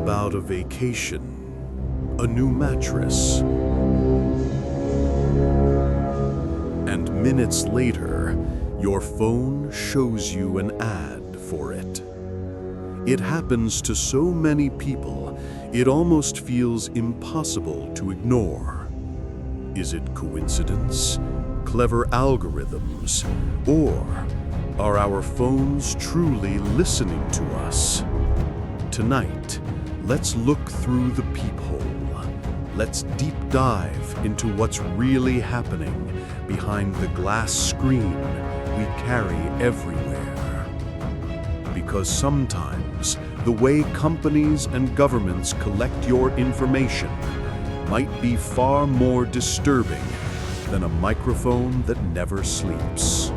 about a vacation, a new mattress, and minutes later, your phone shows you an ad for it. It happens to so many people, it almost feels impossible to ignore. Is it coincidence, clever algorithms, or are our phones truly listening to us? Tonight, let's look through the peephole. Let's deep dive into what's really happening behind the glass screen we carry everywhere. Because sometimes, the way companies and governments collect your information might be far more disturbing than a microphone that never sleeps.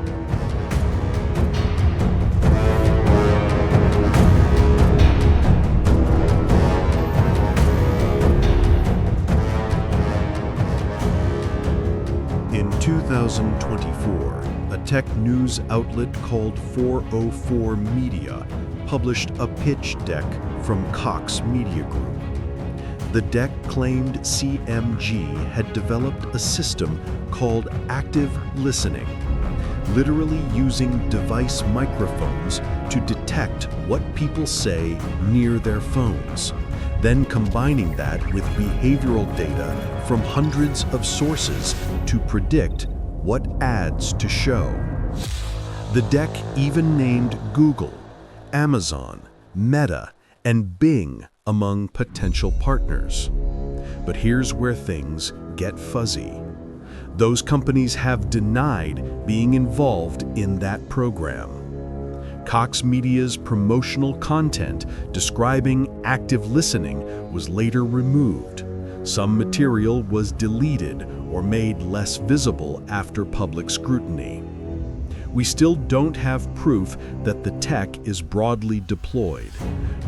In 2024, a tech news outlet called 404 Media published a pitch deck from Cox Media Group. The deck claimed CMG had developed a system called active listening, literally using device microphones to detect what people say near their phones, then combining that with behavioral data from hundreds of sources to predict what ads to show. The deck even named Google, Amazon, Meta, and Bing among potential partners. But here's where things get fuzzy. Those companies have denied being involved in that program. Cox Media's promotional content describing active listening was later removed. Some material was deleted or made less visible after public scrutiny. We still don't have proof that the tech is broadly deployed.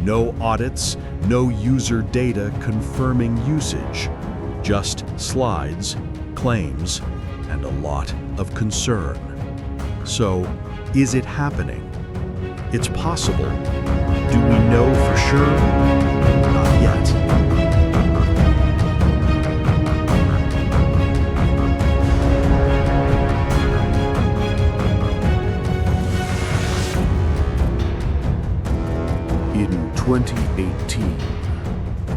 No audits, no user data confirming usage. Just slides, claims, and a lot of concern. So, is it happening? It's possible. Do we know for sure? Not yet. In 2018,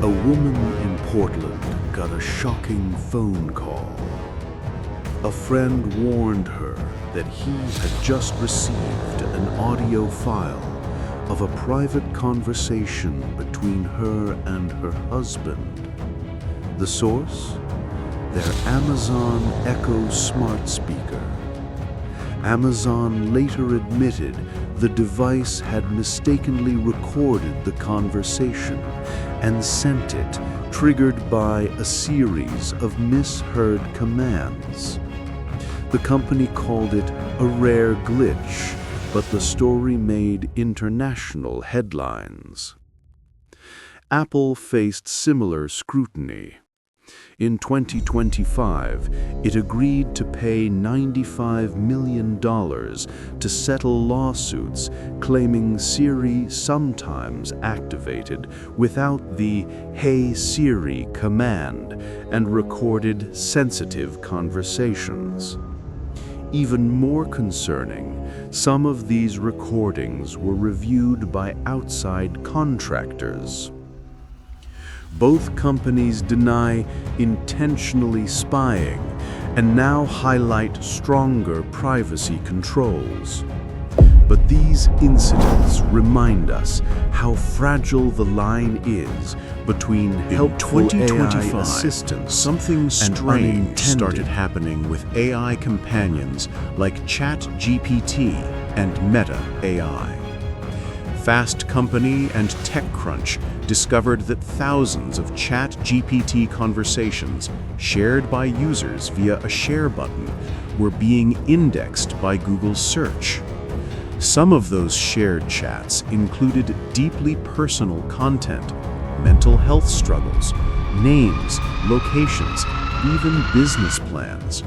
a woman in Portland got a shocking phone call. A friend warned her that he had just received an audio file of a private conversation between her and her husband. The source? Their Amazon Echo smart speaker. Amazon later admitted the device had mistakenly recorded the conversation and sent it, triggered by a series of misheard commands. The company called it a rare glitch, but the story made international headlines. Apple faced similar scrutiny. In 2025, it agreed to pay $95 million to settle lawsuits claiming Siri sometimes activated without the "Hey Siri" command and recorded sensitive conversations. Even more concerning, some of these recordings were reviewed by outside contractors. Both companies deny intentionally spying and now highlight stronger privacy controls. But these incidents remind us how fragile the line is between helpful AI assistance something strange started happening with AI companions like ChatGPT and Meta AI. Fast Company and TechCrunch discovered that thousands of ChatGPT conversations shared by users via a share button were being indexed by Google search. Some of those shared chats included deeply personal content, mental health struggles, names, locations, even business plans.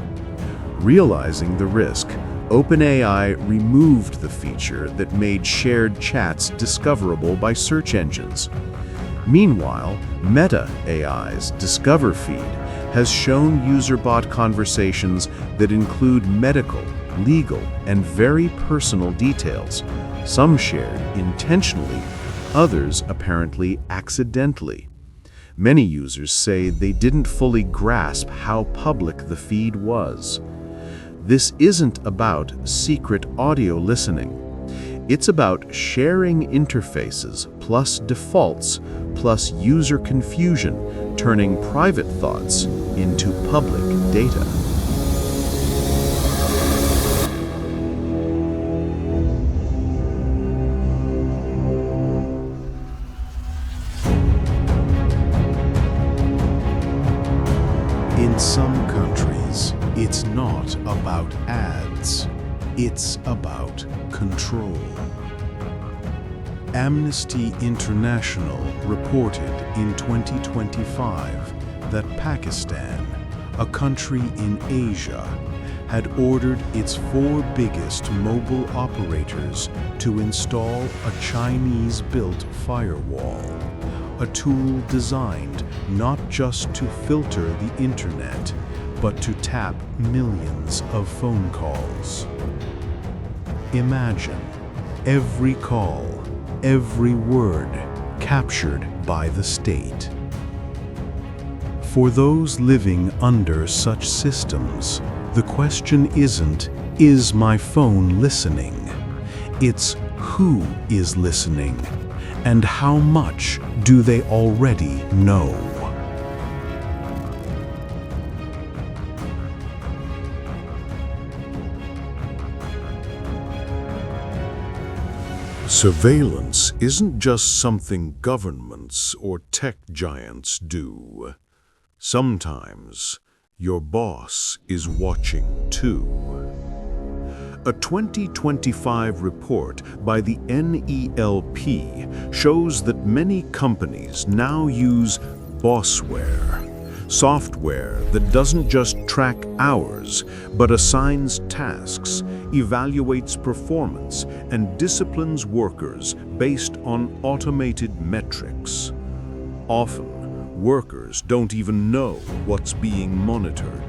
Realizing the risk, OpenAI removed the feature that made shared chats discoverable by search engines. Meanwhile, Meta AI's Discover feed has shown user-bot conversations that include medical, legal, and very personal details, some shared intentionally, others apparently accidentally. Many users say they didn't fully grasp how public the feed was. This isn't about secret audio listening. It's about sharing interfaces plus defaults plus user confusion, turning private thoughts into public data. In some countries, it's not about ads, it's about control. Amnesty International reported in 2025 that Pakistan, a country in Asia, had ordered its 4 biggest mobile operators to install a Chinese-built firewall, a tool designed not just to filter the internet, but to tap millions of phone calls. Imagine every call, every word captured by the state. For those living under such systems, the question isn't, is my phone listening? It's who is listening, and how much do they already know? Surveillance isn't just something governments or tech giants do. Sometimes your boss is watching too. A 2025 report by the NELP shows that many companies now use bossware, software that doesn't just track hours, but assigns tasks, evaluates performance, and disciplines workers based on automated metrics. Often, workers don't even know what's being monitored.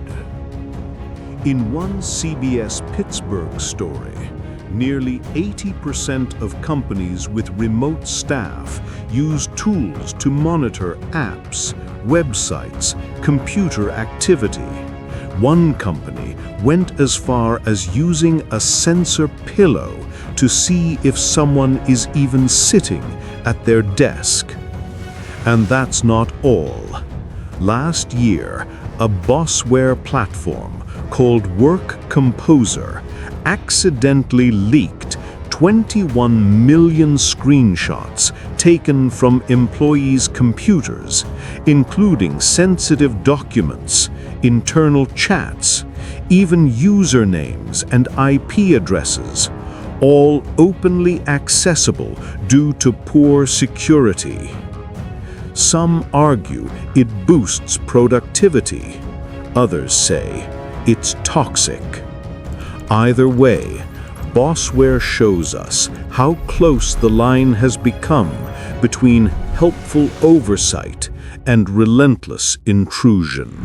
In one CBS Pittsburgh story, nearly 80% of companies with remote staff use tools to monitor apps, websites, computer activity. One company went as far as using a sensor pillow to see if someone is even sitting at their desk. And that's not all. Last year, a bossware platform called Work Composer accidentally leaked 21 million screenshots taken from employees' computers, including sensitive documents, internal chats, even usernames and IP addresses, all openly accessible due to poor security. Some argue it boosts productivity. Others say it's toxic. Either way, bossware shows us how close the line has become between helpful oversight and relentless intrusion.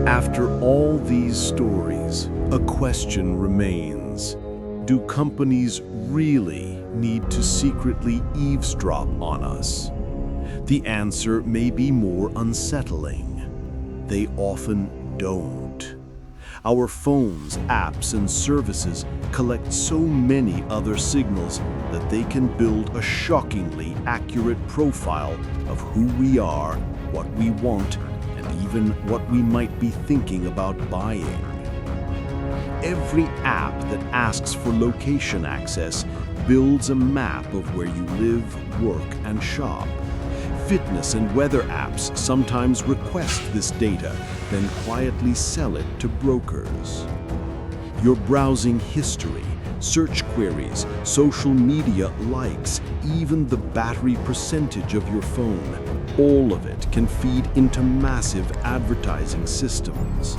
After all these stories, a question remains. Do companies really need to secretly eavesdrop on us? The answer may be more unsettling. They often don't. Our phones, apps, and services collect so many other signals that they can build a shockingly accurate profile of who we are, what we want, and even what we might be thinking about buying. Every app that asks for location access builds a map of where you live, work, and shop. Fitness and weather apps sometimes request this data, then quietly sell it to brokers. Your browsing history, search queries, social media likes, even the battery percentage of your phone, all of it can feed into massive advertising systems.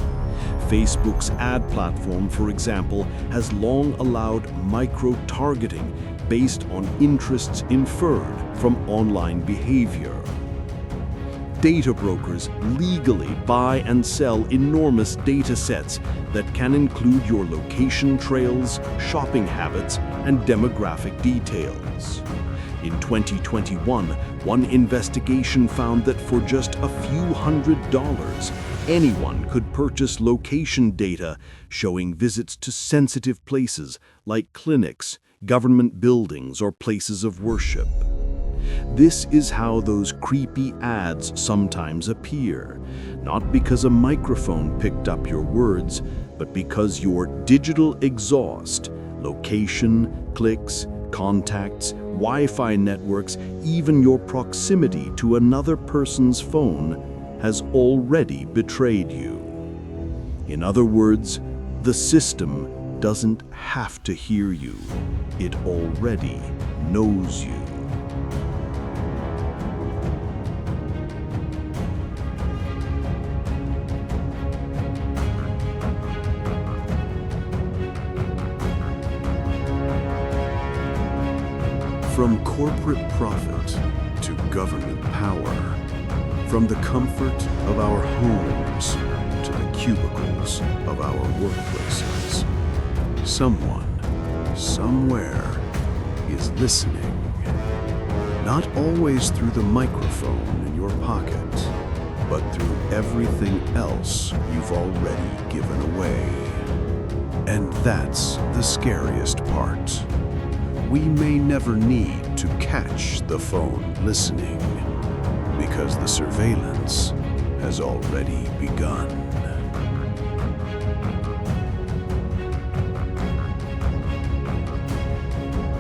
Facebook's ad platform, for example, has long allowed micro-targeting based on interests inferred from online behavior. Data brokers legally buy and sell enormous data sets that can include your location trails, shopping habits, and demographic details. In 2021, one investigation found that for just a few $100s, anyone could purchase location data showing visits to sensitive places like clinics, government buildings, or places of worship. This is how those creepy ads sometimes appear, not because a microphone picked up your words, but because your digital exhaust, location, clicks, contacts, Wi-Fi networks, even your proximity to another person's phone has already betrayed you. In other words, the system doesn't have to hear you. It already knows you. From corporate profit to government power, from the comfort of our homes to the cubicles of our workplaces, someone, somewhere is listening. Not always through the microphone in your pocket, but through everything else you've already given away. And that's the scariest part. We may never need to catch the phone listening because the surveillance has already begun.